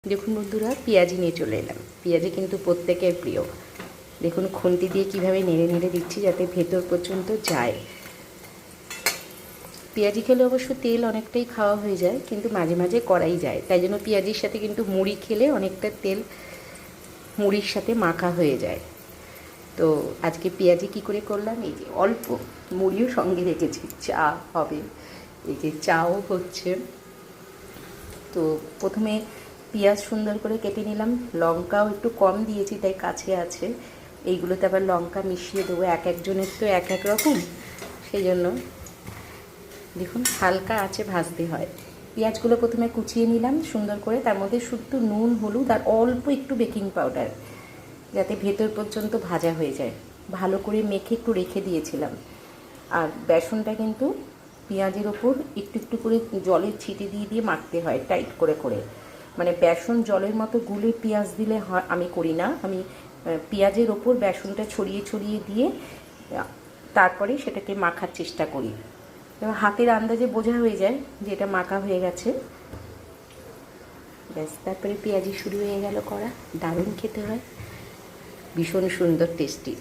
দেখুন বন্ধুরা, পেঁয়াজি নিয়ে চলে এলাম। পেঁয়াজি কিন্তু প্রত্যেকের প্রিয়। দেখুন খুন্তি দিয়ে কিভাবে নেড়ে নেড়ে দিচ্ছি যাতে ভেতর পর্যন্ত যায়। পেঁয়াজি খেলে অবশ্য তেল অনেকটাই খাওয়া হয়ে যায়, কিন্তু মাঝে মাঝে করাই যায়। তাই জন্য পেঁয়াজির সাথে কিন্তু মুড়ি খেলে অনেকটা তেল মুড়ির সাথে মাখা হয়ে যায়। তো আজকে পেঁয়াজি কী করে করলাম, এই যে অল্প মুড়িও সঙ্গে রেখেছি, চা হবে, এই যে চাও হচ্ছে। তো প্রথমে পেঁয়াজ সুন্দর করে কেটে নিলাম, লঙ্কাও একটু কম দিয়েছি তাই কাছে আছে। এইগুলোতে আবার লঙ্কা মিশিয়ে দেবো, এক একজনের তো এক এক রকম, সেই জন্য দেখুন হালকা আঁচে ভাজতে হয়। পেঁয়াজগুলো প্রথমে কুচিয়ে নিলাম সুন্দর করে, তার মধ্যে শুধু নুন, হলুদ আর অল্প একটু বেকিং পাউডার, যাতে ভেতর পর্যন্ত ভাজা হয়ে যায়। ভালো করে মেখে একটু রেখে দিয়েছিলাম। আর বেসনটা কিন্তু পেঁয়াজের ওপর একটু একটু করে জলের ছিটে দিয়ে দিয়ে মাখতে হয় টাইট করে করে। মানে বেসন জলের মতো গুলে পেঁয়াজ দিলে হয়, আমি করি না। আমি পেঁয়াজের ওপর বেসনটা ছড়িয়ে ছড়িয়ে দিয়ে তারপরে সেটাকে মাখার চেষ্টা করি। এবার হাতের আন্দাজে বোঝা হয়ে যায় যে এটা মাখা হয়ে গেছে। ব্যাস, তারপরে পেঁয়াজি শুরু হয়ে গেল করা। দারুণ খেতে হয়, ভীষণ সুন্দর টেস্টি।